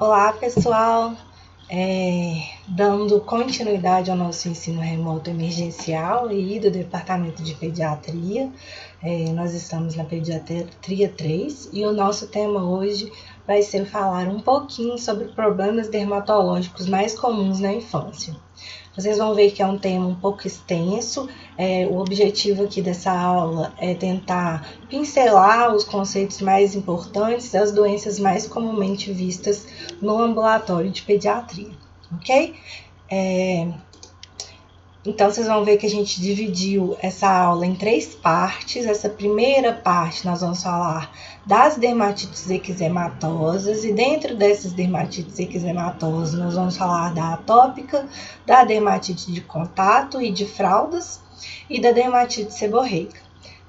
Olá, pessoal! Dando continuidade ao nosso ensino remoto emergencial e do Departamento de Pediatria, nós estamos na Pediatria 3 e o nosso tema hoje vai ser falar um pouquinho sobre problemas dermatológicos mais comuns na infância. Vocês vão ver que é um tema um pouco extenso. O objetivo aqui dessa aula é tentar pincelar os conceitos mais importantes das doenças mais comumente vistas no ambulatório de pediatria, ok? Então, vocês vão ver que a gente dividiu essa aula em 3 partes. Essa primeira parte nós vamos falar das dermatites eczematosas e dentro dessas dermatites eczematosas nós vamos falar da atópica, da dermatite de contato e de fraldas e da dermatite seborreica,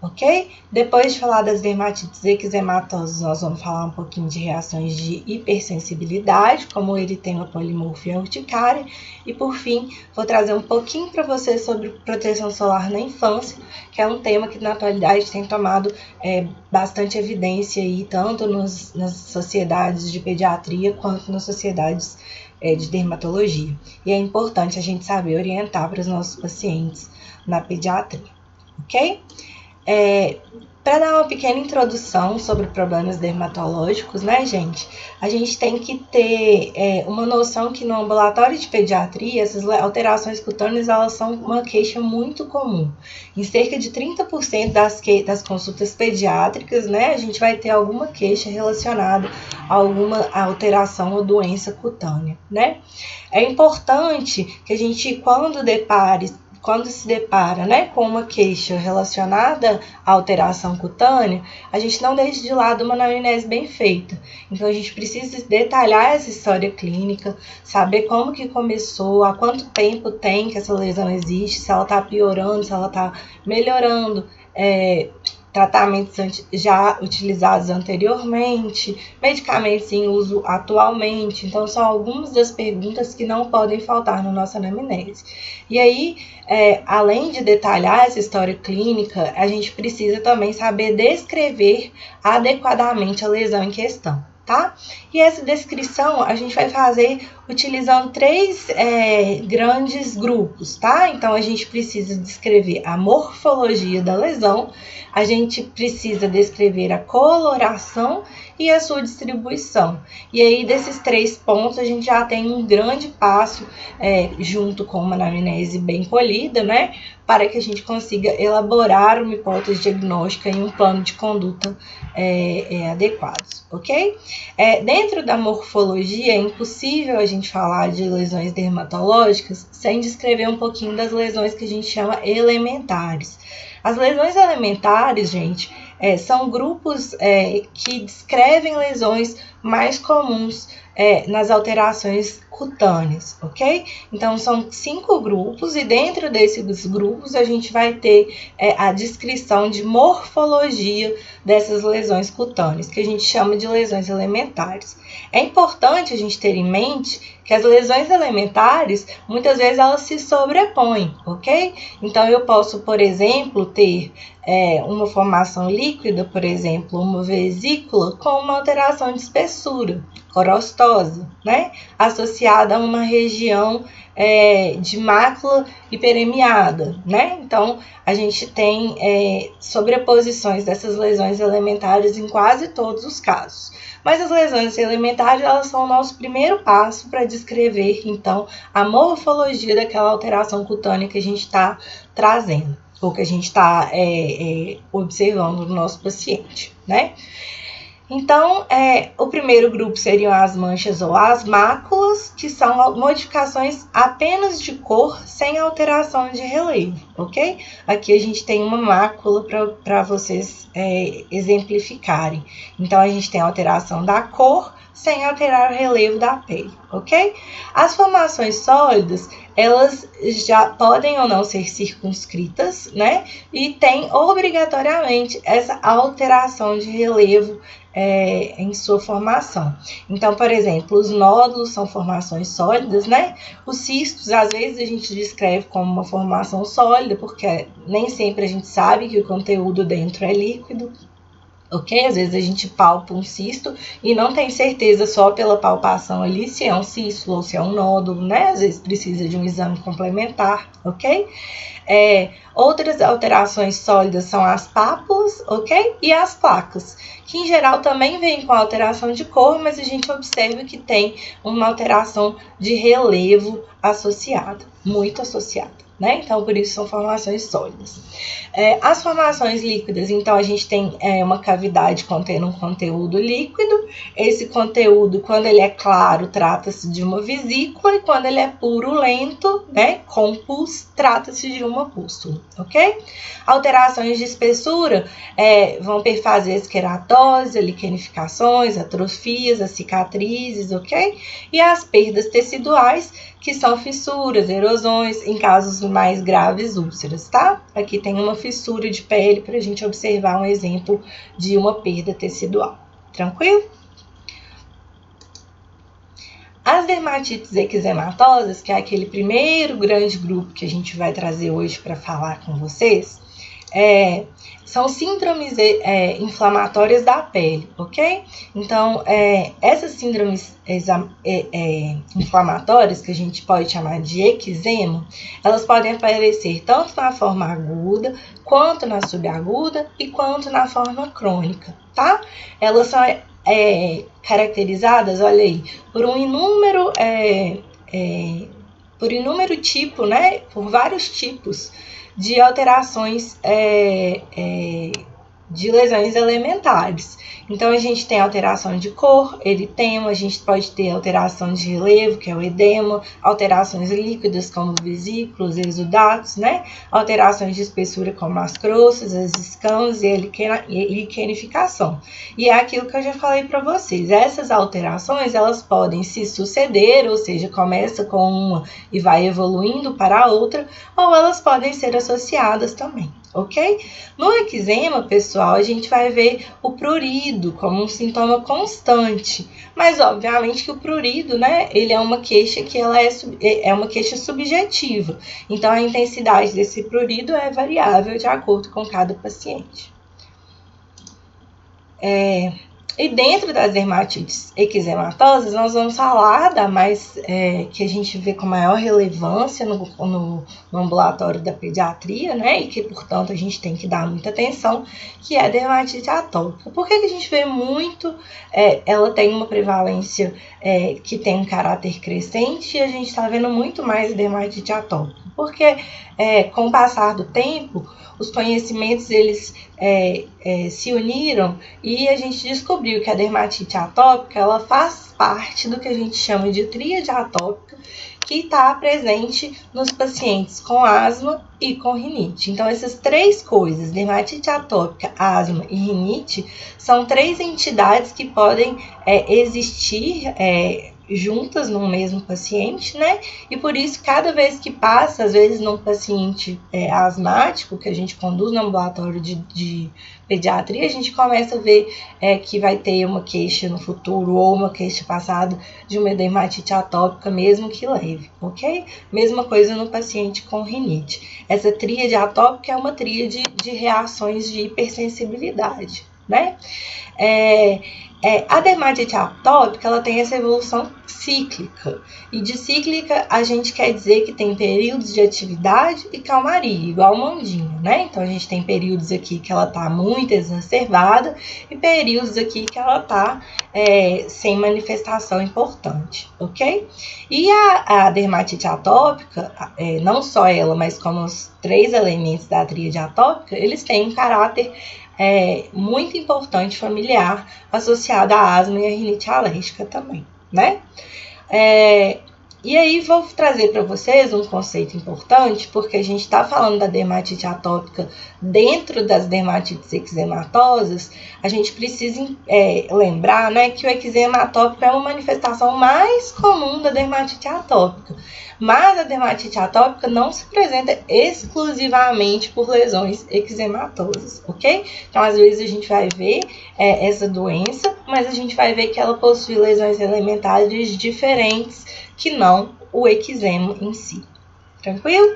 ok? Depois de falar das dermatites eczematosas, nós vamos falar um pouquinho de reações de hipersensibilidade, como eritema polimorfia urticária, e por fim, vou trazer um pouquinho para vocês sobre proteção solar na infância, que é um tema que na atualidade tem tomado bastante evidência aí, tanto nas sociedades de pediatria quanto nas sociedades de dermatologia. E é importante a gente saber orientar para os nossos pacientes na pediatria, ok? Para dar uma pequena introdução sobre problemas dermatológicos, né, gente? A gente tem que ter uma noção que no ambulatório de pediatria, essas alterações cutâneas, elas são uma queixa muito comum. Em cerca de 30% das consultas pediátricas, né, a gente vai ter alguma queixa relacionada a alguma alteração ou doença cutânea, né? É importante que a gente, quando se depara, né, com uma queixa relacionada à alteração cutânea, a gente não deixa de lado uma anamnese bem feita. Então, a gente precisa detalhar essa história clínica, saber como que começou, há quanto tempo tem que essa lesão existe, se ela está piorando, se ela está melhorando, tratamentos já utilizados anteriormente, medicamentos em uso atualmente. Então, são algumas das perguntas que não podem faltar na nossa anamnese. E aí, além de detalhar essa história clínica, a gente precisa também saber descrever adequadamente a lesão em questão, tá? E essa descrição a gente vai fazer utilizando 3 grandes grupos, tá? Então, a gente precisa descrever a morfologia da lesão, a gente precisa descrever a coloração e a sua distribuição. E aí, desses 3 pontos, a gente já tem um grande passo, junto com uma anamnese bem polida, né? Para que a gente consiga elaborar uma hipótese diagnóstica e um plano de conduta adequados, ok? Dentro da morfologia, é impossível a gente falar de lesões dermatológicas sem descrever um pouquinho das lesões que a gente chama elementares. As lesões elementares, gente, são grupos que descrevem lesões mais comuns nas alterações cutâneas, ok? Então, são 5 grupos e dentro desses grupos a gente vai ter a descrição de morfologia dessas lesões cutâneas, que a gente chama de lesões elementares. É importante a gente ter em mente que as lesões elementares, muitas vezes elas se sobrepõem, ok? Então, eu posso, por exemplo, ter uma formação líquida, por exemplo, uma vesícula com uma alteração de espessura, corostose, né? Associada a uma região de mácula hiperemiada, né? Então, a gente tem sobreposições dessas lesões elementares em quase todos os casos. Mas as lesões elementares, elas são o nosso primeiro passo para descrever, então, a morfologia daquela alteração cutânea que a gente está trazendo, ou que a gente está observando no nosso paciente, né? Então, o primeiro grupo seriam as manchas ou as máculas, que são modificações apenas de cor, sem alteração de relevo, ok? Aqui a gente tem uma mácula para vocês exemplificarem. Então, a gente tem a alteração da cor, sem alterar o relevo da pele, ok? As formações sólidas, elas já podem ou não ser circunscritas, né? E tem obrigatoriamente essa alteração de relevo em sua formação. Então, por exemplo, os nódulos são formações sólidas, né? Os cistos, às vezes, a gente descreve como uma formação sólida, porque nem sempre a gente sabe que o conteúdo dentro é líquido. ok? Às vezes a gente palpa um cisto e não tem certeza só pela palpação ali se é um cisto ou se é um nódulo, né? Às vezes precisa de um exame complementar, ok? Outras alterações sólidas são as pápulas, ok? E as placas, que em geral também vêm com alteração de cor, mas a gente observa que tem uma alteração de relevo associada, muito associada, né? Então, por isso são formações sólidas. As formações líquidas, então, a gente tem uma cavidade contendo um conteúdo líquido. Esse conteúdo, quando ele é claro, trata-se de uma vesícula, e quando ele é purulento, né, compus, trata-se de uma pústula, ok? Alterações de espessura vão perfazer esqueratose, liquenificações, atrofias, as cicatrizes, ok? E as perdas teciduais, que são fissuras, erosões, em casos mais graves, úlceras, tá? Aqui tem uma fissura de pele para a gente observar um exemplo de uma perda tecidual. Tranquilo? As dermatites eczematosas, que é aquele primeiro grande grupo que a gente vai trazer hoje para falar com vocês, são síndromes inflamatórias da pele, ok? Então, essas síndromes inflamatórias, que a gente pode chamar de eczema, elas podem aparecer tanto na forma aguda, quanto na subaguda e quanto na forma crônica, tá? Elas são caracterizadas, olha aí, por um inúmero tipo, né? Por vários tipos de alterações de lesões elementares. Então, a gente tem alteração de cor, eritema, a gente pode ter alteração de relevo, que é o edema, alterações líquidas, como vesículas, exudatos, né? Alterações de espessura, como as croças, as escamas e a liquenificação. E é aquilo que eu já falei para vocês. Essas alterações, elas podem se suceder, ou seja, começa com uma e vai evoluindo para a outra, ou elas podem ser associadas também, ok? No eczema, pessoal, a gente vai ver o prurido como um sintoma constante, mas obviamente que o prurido, né, ele é uma queixa que ela é uma queixa subjetiva, então a intensidade desse prurido é variável de acordo com cada paciente. E dentro das dermatites eczematosas, nós vamos falar da mais que a gente vê com maior relevância no ambulatório da pediatria, né? E que, portanto, a gente tem que dar muita atenção, que é a dermatite atópica. Por que a gente vê muito? Ela tem uma prevalência que tem um caráter crescente e a gente está vendo muito mais dermatite atópica. Porque com o passar do tempo, os conhecimentos eles se uniram e a gente descobriu que a dermatite atópica ela faz parte do que a gente chama de tríade atópica, que está presente nos pacientes com asma e com rinite. Então, essas três coisas, dermatite atópica, asma e rinite, são três entidades que podem existir juntas no mesmo paciente, né? E por isso, cada vez que passa, às vezes num paciente asmático, que a gente conduz no ambulatório de pediatria, a gente começa a ver que vai ter uma queixa no futuro ou uma queixa passada de uma dermatite atópica, mesmo que leve, ok? Mesma coisa no paciente com rinite. Essa tríade atópica é uma tríade de reações de hipersensibilidade, né? A dermatite atópica ela tem essa evolução cíclica. E de cíclica a gente quer dizer que tem períodos de atividade e calmaria, igual uma ondinha, né? Então a gente tem períodos aqui que ela tá muito exacerbada e períodos aqui que ela tá sem manifestação importante, ok? E a dermatite atópica, não só ela, mas como os três elementos da tríade atópica, eles têm um caráter muito importante familiar associado à asma e à rinite alérgica também, né? E aí vou trazer para vocês um conceito importante, porque a gente está falando da dermatite atópica dentro das dermatites eczematosas, a gente precisa lembrar, né, que o eczema atópico é uma manifestação mais comum da dermatite atópica, mas a dermatite atópica não se apresenta exclusivamente por lesões eczematosas, ok? Então, às vezes a gente vai ver essa doença, mas a gente vai ver que ela possui lesões elementares diferentes que não o eczema em si. Tranquilo?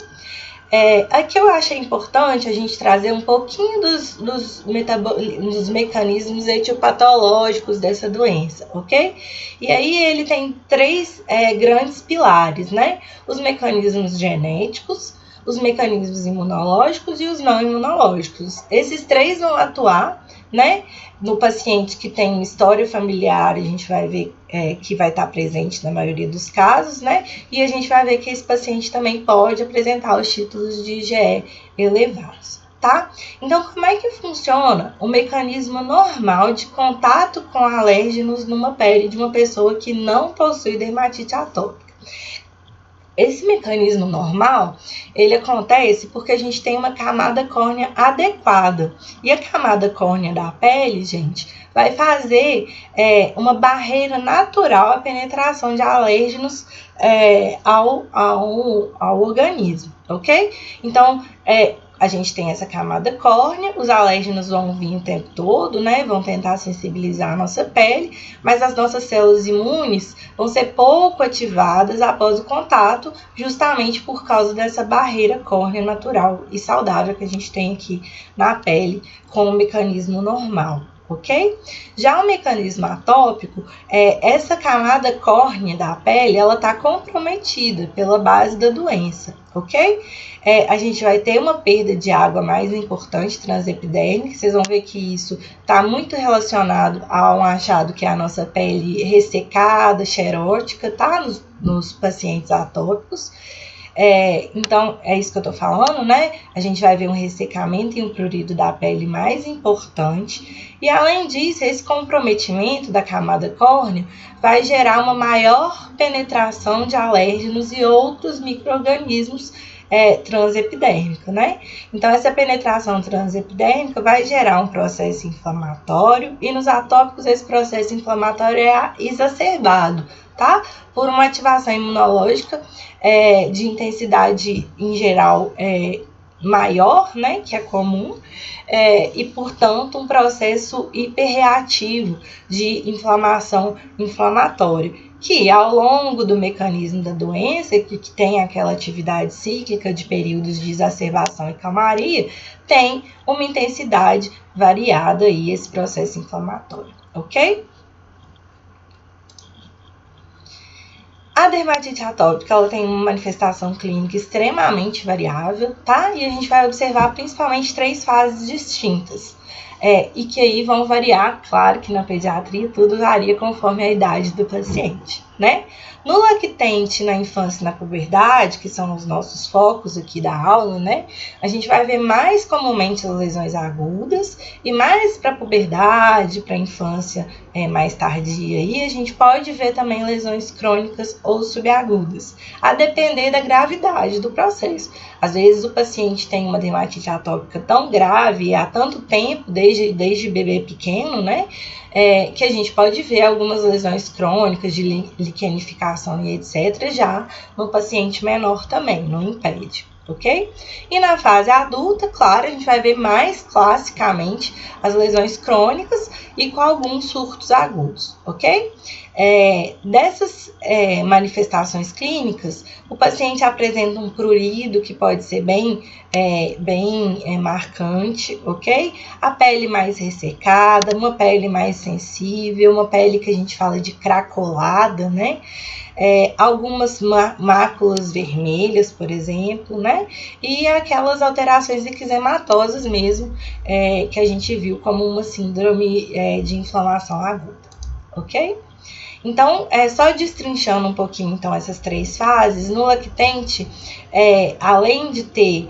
Aqui eu achei importante a gente trazer um pouquinho dos mecanismos etiopatológicos dessa doença, ok? E aí ele tem três grandes pilares, né? Os mecanismos genéticos, os mecanismos imunológicos e os não imunológicos. Esses três vão atuar, né? No paciente que tem história familiar, a gente vai ver que vai estar presente na maioria dos casos, né? E a gente vai ver que esse paciente também pode apresentar os títulos de IgE elevados, tá? Então, como é que funciona o mecanismo normal de contato com alérgenos numa pele de uma pessoa que não possui dermatite atópica? Esse mecanismo normal, ele acontece porque a gente tem uma camada córnea adequada. E a camada córnea da pele, gente, vai fazer uma barreira natural à penetração de alérgenos ao organismo, ok? Então, a gente tem essa camada córnea, os alérgenos vão vir o tempo todo, né? Vão tentar sensibilizar a nossa pele, mas as nossas células imunes vão ser pouco ativadas após o contato, justamente por causa dessa barreira córnea natural e saudável que a gente tem aqui na pele com o mecanismo normal. Ok? Já o mecanismo atópico, essa camada córnea da pele, ela está comprometida pela base da doença, ok? A gente vai ter uma perda de água mais importante transepidérmica, vocês vão ver que isso está muito relacionado a um achado que é a nossa pele ressecada, xerótica, tá? Nos pacientes atópicos. Então, é isso que eu tô falando, né? A gente vai ver um ressecamento e um prurido da pele mais importante. E, além disso, esse comprometimento da camada córnea vai gerar uma maior penetração de alérgenos e outros micro-organismos transepidérmico, né? Então, essa penetração transepidérmica vai gerar um processo inflamatório e nos atópicos esse processo inflamatório é exacerbado, tá? Por uma ativação imunológica de intensidade em geral maior, né? Que é comum, e, portanto, um processo hiperreativo de inflamação inflamatória, que ao longo do mecanismo da doença, que tem aquela atividade cíclica de períodos de exacerbação e calmaria, tem uma intensidade variada aí esse processo inflamatório, ok? A dermatite atópica, ela tem uma manifestação clínica extremamente variável, tá? E a gente vai observar principalmente 3 fases distintas. E que aí vão variar, claro que na pediatria tudo varia conforme a idade do paciente, né? No lactente, na infância e na puberdade, que são os nossos focos aqui da aula, né? A gente vai ver mais comumente as lesões agudas e mais para a puberdade, para a infância mais tardia. E a gente pode ver também lesões crônicas ou subagudas, a depender da gravidade do processo. Às vezes o paciente tem uma dermatite atópica tão grave há tanto tempo, desde bebê pequeno, né? Que a gente pode ver algumas lesões crônicas de liquenificação e etc. já no paciente menor também, não impede, ok? E na fase adulta, claro, a gente vai ver mais classicamente as lesões crônicas e com alguns surtos agudos, ok? Dessas manifestações clínicas, o paciente apresenta um prurido que pode ser bem marcante, ok? A pele mais ressecada, uma pele mais sensível, uma pele que a gente fala de cracolada, né? Algumas máculas vermelhas, por exemplo, né? E aquelas alterações eczematosas mesmo, que a gente viu como uma síndrome de inflamação aguda, ok? Então, só destrinchando um pouquinho então essas 3 fases, no lactente, além de ter,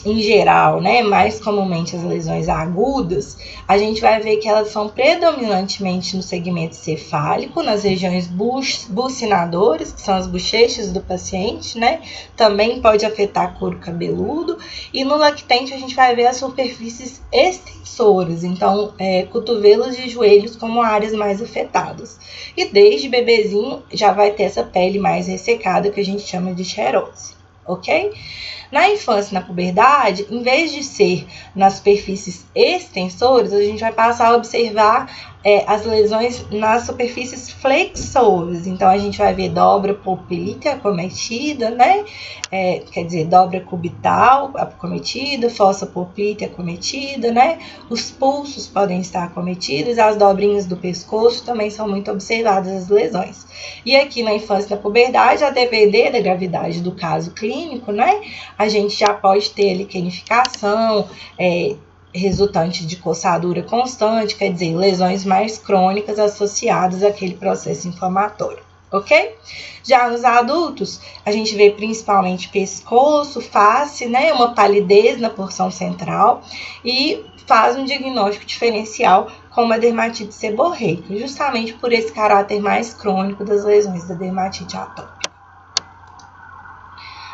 em geral, né, mais comumente as lesões agudas, a gente vai ver que elas são predominantemente no segmento cefálico, nas regiões bucinadoras, que são as bochechas do paciente, né? Também pode afetar couro cabeludo. E no lactente a gente vai ver as superfícies extensoras, então cotovelos e joelhos como áreas mais afetadas. E desde bebezinho já vai ter essa pele mais ressecada que a gente chama de xerose, ok? Na infância e na puberdade, em vez de ser nas superfícies extensoras, a gente vai passar a observar as lesões nas superfícies flexoras. Então, a gente vai ver dobra poplítea acometida, né? Quer dizer, dobra cubital acometida, fossa poplítea acometida, né? Os pulsos podem estar acometidos, as dobrinhas do pescoço também são muito observadas as lesões. E aqui na infância e na puberdade, a depender da gravidade do caso clínico, né? A gente já pode ter liquenificação, resultante de coçadura constante, quer dizer, lesões mais crônicas associadas àquele processo inflamatório, ok? Já nos adultos, a gente vê principalmente pescoço, face, né, uma palidez na porção central e faz um diagnóstico diferencial como a dermatite seborreica, justamente por esse caráter mais crônico das lesões da dermatite atópica.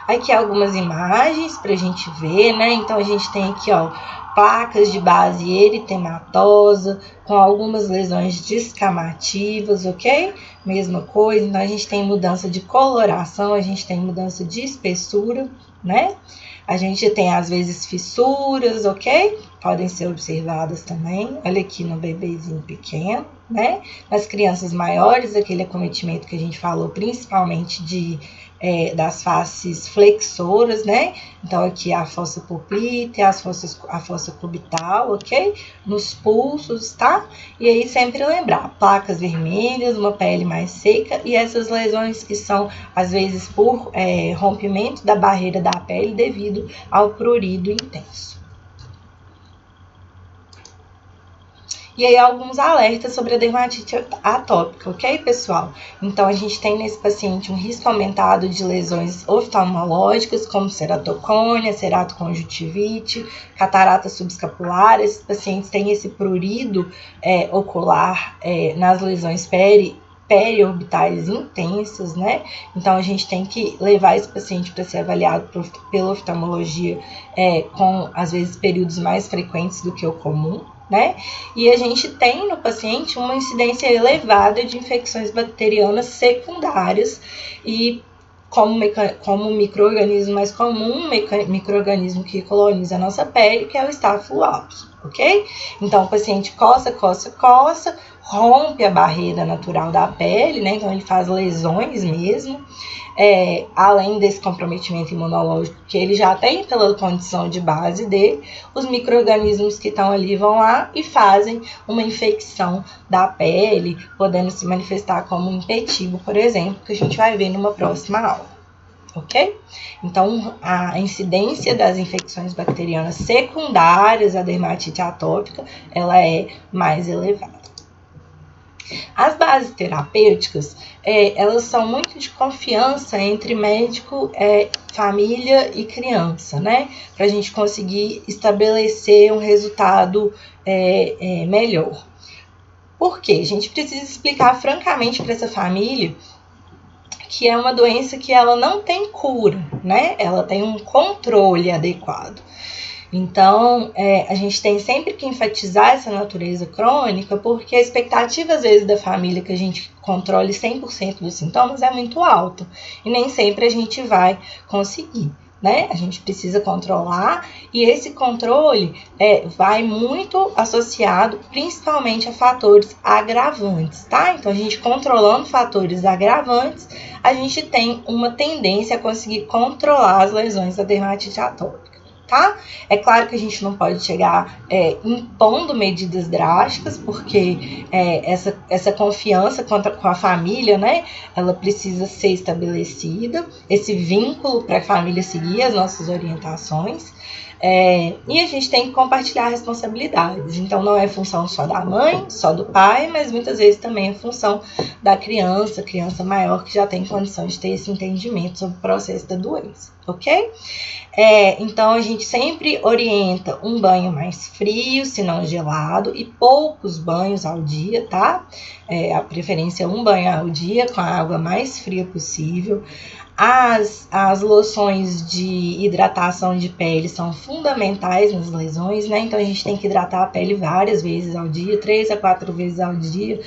Aqui algumas imagens para a gente ver, né? Então, a gente tem aqui, ó, placas de base eritematosa, com algumas lesões descamativas, ok? Mesma coisa, então a gente tem mudança de coloração, a gente tem mudança de espessura, né? A gente tem, às vezes, fissuras, ok? Podem ser observadas também. Olha aqui no bebezinho pequeno, né? Nas crianças maiores, aquele acometimento que a gente falou, principalmente das faces flexoras, né? Então, aqui a fossa poplítea, a fossa cubital, ok? Nos pulsos, tá? E aí, sempre lembrar, placas vermelhas, uma pele mais seca e essas lesões que são, às vezes, por rompimento da barreira da pele devido ao prurido intenso. E aí, alguns alertas sobre a dermatite atópica, ok, pessoal? Então, a gente tem nesse paciente um risco aumentado de lesões oftalmológicas, como ceratocônia, ceratoconjuntivite, catarata subescapular. Esses pacientes têm esse prurido ocular nas lesões periorbitais intensas, né? Então, a gente tem que levar esse paciente para ser avaliado pela oftalmologia com, às vezes, períodos mais frequentes do que o comum, né? E a gente tem no paciente uma incidência elevada de infecções bacterianas secundárias e como micro-organismo mais comum, micro-organismo que coloniza a nossa pele, que é o Staphylococcus aureus, ok? Então, o paciente coça, rompe a barreira natural da pele, né? Então, ele faz lesões mesmo. Além desse comprometimento imunológico que ele já tem pela condição de base dele, os micro-organismos que estão ali vão lá e fazem uma infecção da pele, podendo se manifestar como um impetigo, por exemplo, que a gente vai ver numa próxima aula, ok? Então, a incidência das infecções bacterianas secundárias à dermatite atópica, ela é mais elevada. As bases terapêuticas, elas são muito de confiança entre médico, família e criança, né? Para a gente conseguir estabelecer um resultado melhor. Por quê? A gente precisa explicar francamente para essa família que é uma doença que ela não tem cura, né? Ela tem um controle adequado. Então, a gente tem sempre que enfatizar essa natureza crônica, porque a expectativa, às vezes, da família que a gente controle 100% dos sintomas é muito alta. E nem sempre a gente vai conseguir, né? A gente precisa controlar, e esse controle vai muito associado principalmente a fatores agravantes, tá? Então, a gente controlando fatores agravantes, a gente tem uma tendência a conseguir controlar as lesões da dermatite atópica. Tá? É claro que a gente não pode chegar impondo medidas drásticas, porque essa confiança com a família, né, ela precisa ser estabelecida, esse vínculo para a família seguir as nossas orientações. E a gente tem que compartilhar responsabilidades. Então, não é função só da mãe, só do pai, mas muitas vezes também é função da criança maior que já tem condição de ter esse entendimento sobre o processo da doença, ok? Então, a gente sempre orienta um banho mais frio, se não gelado, e poucos banhos ao dia, tá? A preferência é um banho ao dia, com a água mais fria possível. As loções de hidratação de pele são fundamentais nas lesões, né? Então a gente tem que hidratar a pele várias vezes ao dia, 3 a 4 vezes ao dia,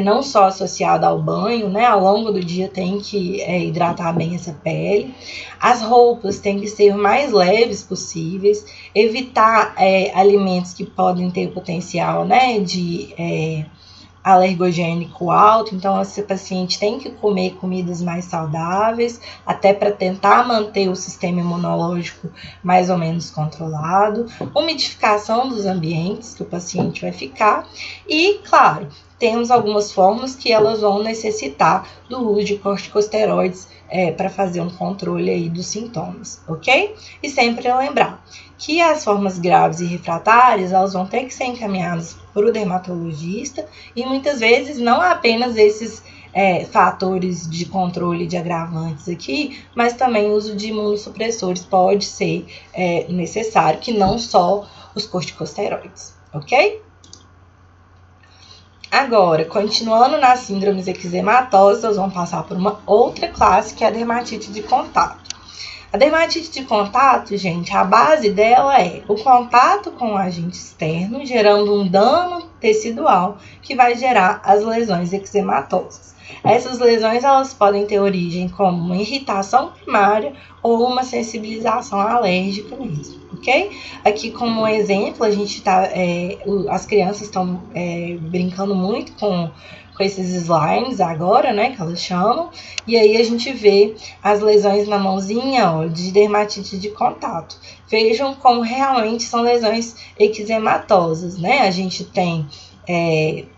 não só associado ao banho, né? Ao longo do dia tem que hidratar bem essa pele. As roupas têm que ser o mais leves possíveis, evitar alimentos que podem ter potencial, né, de alergogênico alto, então esse paciente tem que comer comidas mais saudáveis, até para tentar manter o sistema imunológico mais ou menos controlado, umidificação dos ambientes que o paciente vai ficar e, claro, temos algumas formas que elas vão necessitar do uso de corticosteroides para fazer um controle aí dos sintomas, ok? E sempre lembrar que as formas graves e refratárias, elas vão ter que ser encaminhadas para o dermatologista e muitas vezes não apenas esses fatores de controle de agravantes aqui, mas também o uso de imunossupressores pode ser necessário, que não só os corticosteroides, ok? Agora, continuando nas síndromes eczematosas, vamos passar por uma outra classe, que é a dermatite de contato. A dermatite de contato, gente, a base dela é o contato com o agente externo, gerando um dano tecidual que vai gerar as lesões eczematosas. Essas lesões, elas podem ter origem como uma irritação primária ou uma sensibilização alérgica mesmo, ok? Aqui como exemplo, a gente as crianças estão brincando muito com esses slimes agora, né, que elas chamam, e aí a gente vê as lesões na mãozinha, ó, de dermatite de contato. Vejam como realmente são lesões eczematosas, né? A gente tem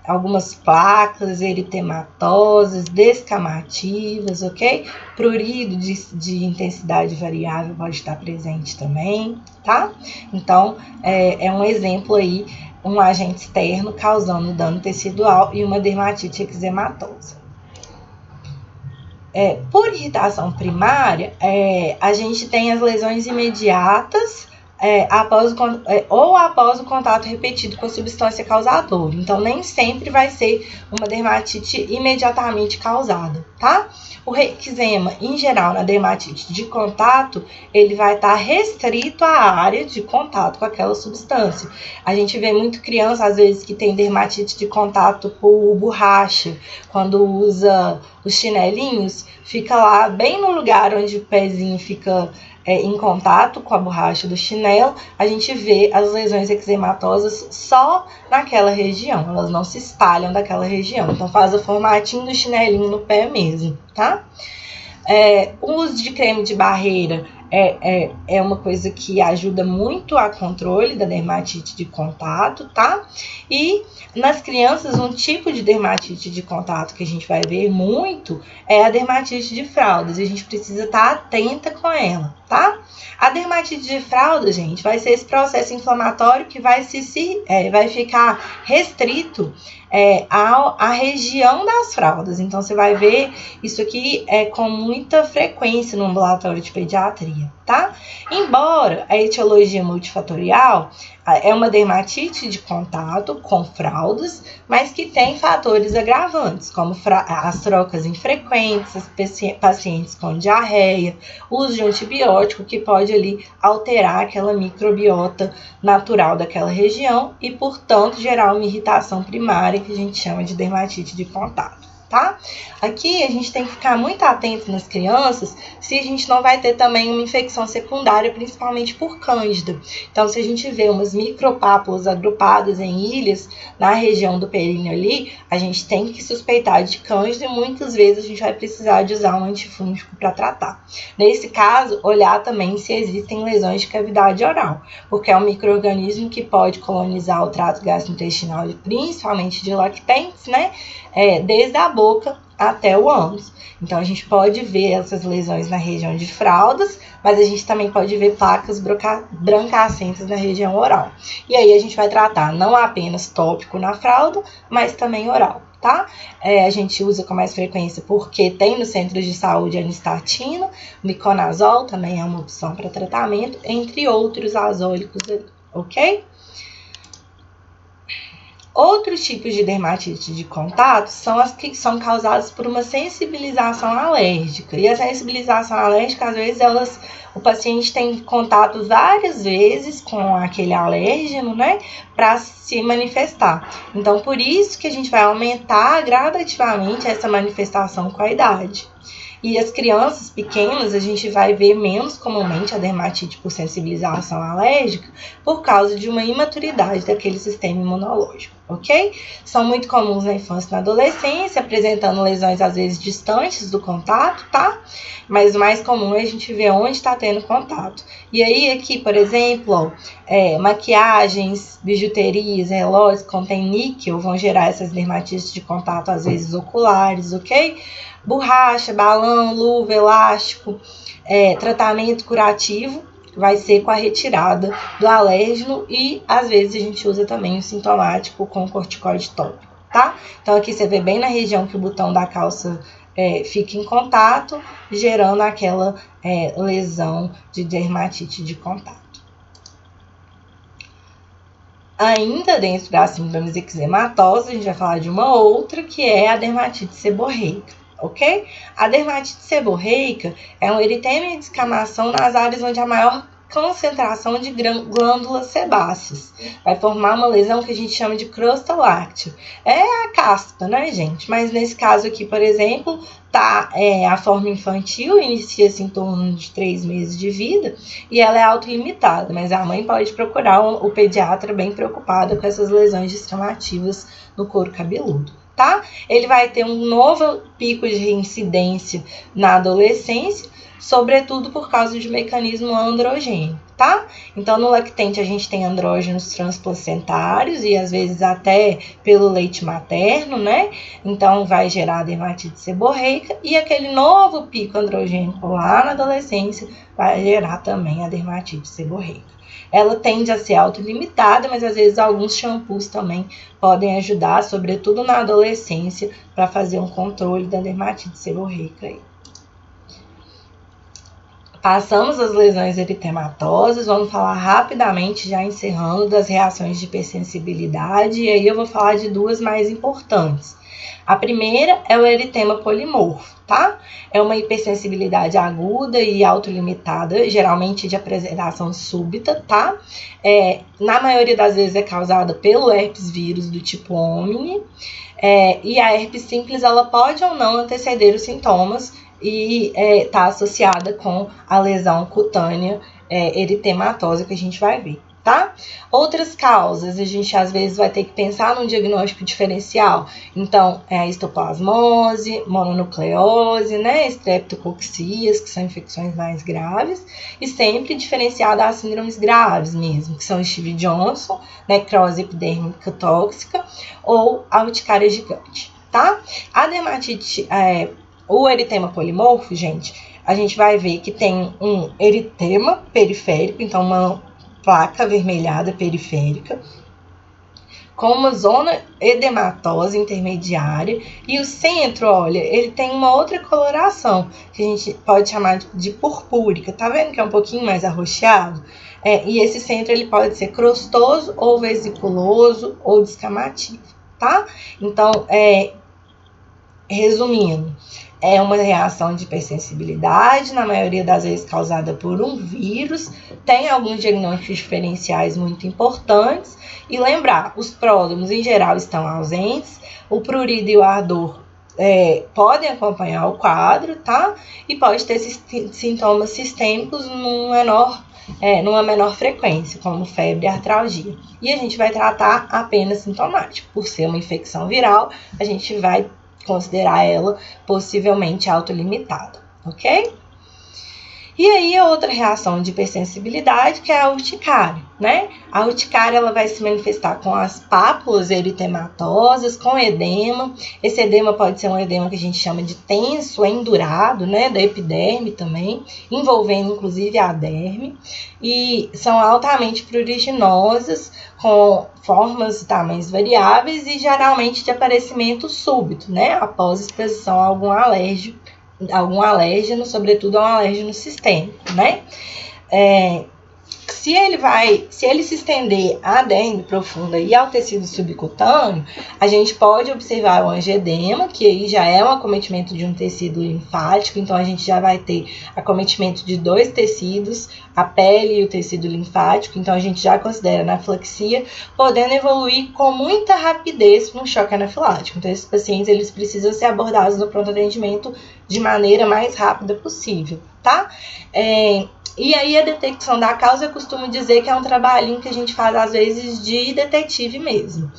algumas placas eritematosas, descamativas, ok? Prurido de intensidade variável pode estar presente também, tá? Então, é um exemplo aí, um agente externo causando dano tecidual e uma dermatite eczematosa. Por irritação primária, a gente tem as lesões imediatas após o contato repetido com a substância causadora. Então, nem sempre vai ser uma dermatite imediatamente causada, tá? O eczema, em geral, na dermatite de contato, ele vai estar restrito à área de contato com aquela substância. A gente vê muito criança, às vezes, que tem dermatite de contato por borracha, quando usa os chinelinhos, fica lá bem no lugar onde o pezinho fica em contato com a borracha do chinelo, a gente vê as lesões eczematosas só naquela região, elas não se espalham daquela região, então faz o formatinho do chinelinho no pé mesmo, tá? O uso de creme de barreira é uma coisa que ajuda muito a controle da dermatite de contato, tá? E nas crianças, um tipo de dermatite de contato que a gente vai ver muito é a dermatite de fraldas, e a gente precisa estar atenta com ela, tá? A dermatite de fralda, gente, vai ser esse processo inflamatório que vai ficar restrito à região das fraldas. Então, você vai ver isso aqui com muita frequência no ambulatório de pediatria, tá? Embora a etiologia multifatorial é uma dermatite de contato com fraldas, mas que tem fatores agravantes, como as trocas infrequentes, pacientes com diarreia, uso de antibiótico, que pode ali alterar aquela microbiota natural daquela região e, portanto, gerar uma irritação primária, que a gente chama de dermatite de contato. Tá? Aqui a gente tem que ficar muito atento nas crianças se a gente não vai ter também uma infecção secundária, principalmente por cândida. Então, se a gente vê umas micropápulas agrupadas em ilhas na região do períneo ali, a gente tem que suspeitar de cândida e muitas vezes a gente vai precisar de usar um antifúngico para tratar. Nesse caso, olhar também se existem lesões de cavidade oral, porque é um micro-organismo que pode colonizar o trato gastrointestinal, principalmente de lactentes, né? Desde a boca até o ânus. Então, a gente pode ver essas lesões na região de fraldas, mas a gente também pode ver placas brancacentas na região oral. E aí, a gente vai tratar não apenas tópico na fralda, mas também oral, tá? A gente usa com mais frequência porque tem no centro de saúde a anistatina, miconazol também é uma opção para tratamento, entre outros azólicos ali, ok? Outros tipos de dermatite de contato são as que são causadas por uma sensibilização alérgica. E a sensibilização alérgica, às vezes, o paciente tem contato várias vezes com aquele alérgeno, né, para se manifestar. Então, por isso que a gente vai aumentar gradativamente essa manifestação com a idade. E as crianças pequenas, a gente vai ver menos comumente a dermatite por sensibilização alérgica por causa de uma imaturidade daquele sistema imunológico, ok? São muito comuns na infância e na adolescência, apresentando lesões às vezes distantes do contato, tá? Mas o mais comum é a gente ver onde está tendo contato. E aí aqui, por exemplo, maquiagens, bijuterias, relógios que contêm níquel vão gerar essas dermatites de contato, às vezes oculares, ok? Borracha, balão, luva, elástico, tratamento curativo vai ser com a retirada do alérgeno e às vezes a gente usa também o sintomático com corticoide tópico, tá? Então aqui você vê bem na região que o botão da calça fica em contato, gerando aquela lesão de dermatite de contato. Ainda dentro das síndromes eczematosas, a gente vai falar de uma outra, que é a dermatite seborreica, ok? A dermatite seborreica é um eritema e descamação nas áreas onde há maior concentração de glândulas sebáceas. Vai formar uma lesão que a gente chama de crosta láctea. É a caspa, né, gente? Mas nesse caso aqui, por exemplo, a forma infantil, inicia-se em torno de 3 meses de vida e ela é autolimitada, mas a mãe pode procurar o pediatra bem preocupada com essas lesões descamativas no couro cabeludo, tá? Ele vai ter um novo pico de reincidência na adolescência, sobretudo por causa de mecanismo androgênico, tá? Então, no lactente a gente tem andrógenos transplacentários e às vezes até pelo leite materno, né? Então, vai gerar dermatite seborreica e aquele novo pico androgênico lá na adolescência vai gerar também a dermatite seborreica. Ela tende a ser autolimitada, mas às vezes alguns shampoos também podem ajudar, sobretudo na adolescência, para fazer um controle da dermatite seborreica aí. Passamos as lesões eritematosas, vamos falar rapidamente, já encerrando, das reações de hipersensibilidade, e aí eu vou falar de duas mais importantes. A primeira é o eritema polimorfo, tá? É uma hipersensibilidade aguda e autolimitada, geralmente de apresentação súbita, tá? Na maioria das vezes é causada pelo herpes vírus do tipo Omni, e a herpes simples ela pode ou não anteceder os sintomas, e está associada com a lesão cutânea eritematosa que a gente vai ver, tá? Outras causas, a gente às vezes vai ter que pensar num diagnóstico diferencial. Então, a histoplasmose, mononucleose, né? Streptococcías, que são infecções mais graves, e sempre diferenciada as síndromes graves mesmo, que são Stevie Johnson, necrose epidérmica tóxica ou a urticária gigante, tá? A dermatite o eritema polimorfo, gente, a gente vai ver que tem um eritema periférico, então uma placa avermelhada periférica, com uma zona edematosa intermediária, e o centro, olha, ele tem uma outra coloração, que a gente pode chamar de purpúrica, tá vendo que é um pouquinho mais arroxeado? E esse centro ele pode ser crostoso, ou vesiculoso, ou descamativo, tá? Então, resumindo, é uma reação de hipersensibilidade, na maioria das vezes causada por um vírus, tem alguns diagnósticos diferenciais muito importantes, e lembrar, os pródromos em geral estão ausentes, o prurido e o ardor podem acompanhar o quadro, tá? E pode ter sintomas sistêmicos numa menor frequência, como febre e artralgia. E a gente vai tratar apenas sintomático. Por ser uma infecção viral, a gente vai considerar ela possivelmente autolimitada, ok? E aí, outra reação de hipersensibilidade, que é a urticária, né? A urticária, ela vai se manifestar com as pápulas eritematosas, com edema. Esse edema pode ser um edema que a gente chama de tenso, endurado, né? Da epiderme também, envolvendo inclusive a derme. E são altamente pruriginosas, com formas e tamanhos variáveis e geralmente de aparecimento súbito, né? Após exposição a algum alérgeno, sobretudo a um alérgeno sistêmico, né? se ele se estender à derme profunda e ao tecido subcutâneo, a gente pode observar o angedema, que aí já é um acometimento de um tecido linfático, então a gente já vai ter acometimento de 2 tecidos, a pele e o tecido linfático, então a gente já considera anafilaxia, podendo evoluir com muita rapidez para um choque anafilático. Então esses pacientes eles precisam ser abordados no pronto atendimento de maneira mais rápida possível, tá? E aí a detecção da causa eu costumo dizer que é um trabalhinho que a gente faz às vezes de detetive mesmo.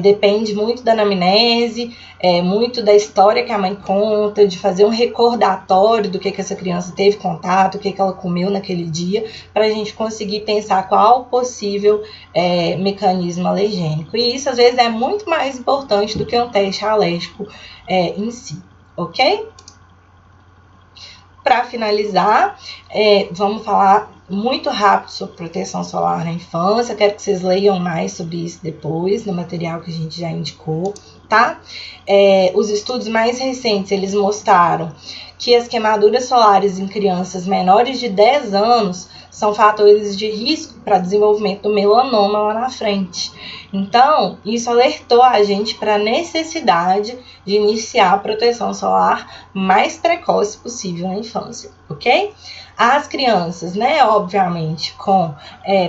Depende muito da anamnese, muito da história que a mãe conta, de fazer um recordatório do que essa criança teve contato, o que ela comeu naquele dia, para a gente conseguir pensar qual o possível mecanismo alergênico. E isso às vezes é muito mais importante do que um teste alérgico em si, ok? Para finalizar, vamos falar muito rápido sobre proteção solar na infância. Quero que vocês leiam mais sobre isso depois, no material que a gente já indicou, tá? Os estudos mais recentes, eles mostraram que as queimaduras solares em crianças menores de 10 anos são fatores de risco para desenvolvimento do melanoma lá na frente. Então, isso alertou a gente para a necessidade de iniciar a proteção solar mais precoce possível na infância, ok? As crianças, né, obviamente, com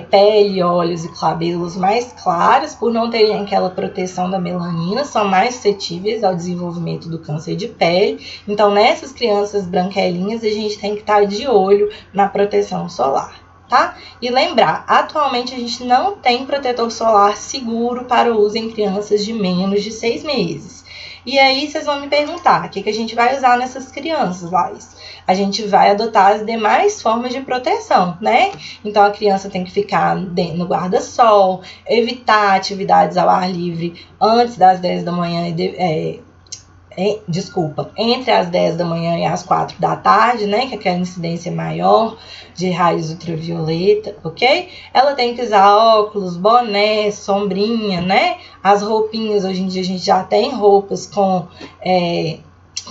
pele, olhos e cabelos mais claros, por não terem aquela proteção da melanina, são mais suscetíveis ao desenvolvimento do câncer de pele. Então, nessas crianças branquelinhas, a gente tem que estar de olho na proteção solar, tá? E lembrar, atualmente a gente não tem protetor solar seguro para o uso em crianças de menos de 6 meses. E aí vocês vão me perguntar, o que a gente vai usar nessas crianças, Laís? A gente vai adotar as demais formas de proteção, né? Então a criança tem que ficar no guarda-sol, evitar atividades ao ar livre antes das 10 da manhã entre as 10 da manhã e as 4 da tarde, né, que é aquela incidência maior de raios ultravioleta, ok? Ela tem que usar óculos, boné, sombrinha, né? As roupinhas, hoje em dia a gente já tem roupas com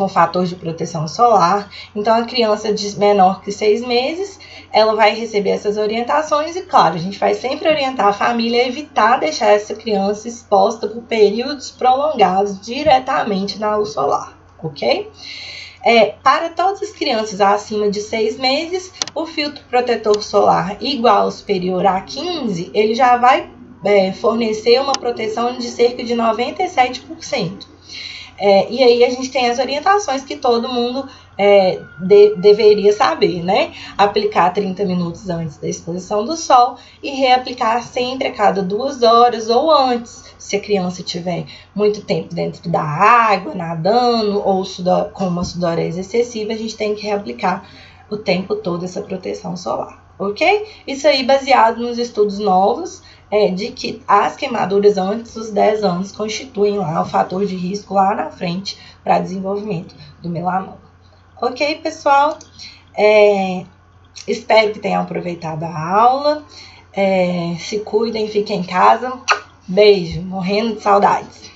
fator de proteção solar. Então, a criança de menor que 6 meses, ela vai receber essas orientações e, claro, a gente vai sempre orientar a família a evitar deixar essa criança exposta por períodos prolongados diretamente na luz solar, ok? Para todas as crianças acima de 6 meses, o filtro protetor solar igual ou superior a 15, ele já vai fornecer uma proteção de cerca de 97%. E aí a gente tem as orientações que todo mundo deveria saber, né? Aplicar 30 minutos antes da exposição do sol e reaplicar sempre a cada 2 horas ou antes, se a criança tiver muito tempo dentro da água, nadando ou com uma sudorese excessiva, a gente tem que reaplicar o tempo todo essa proteção solar, ok? Isso aí baseado nos estudos novos, de que as queimaduras antes dos 10 anos constituem lá o fator de risco lá na frente para desenvolvimento do melanoma. Ok, pessoal? Espero que tenham aproveitado a aula. Se cuidem, fiquem em casa. Beijo, morrendo de saudades.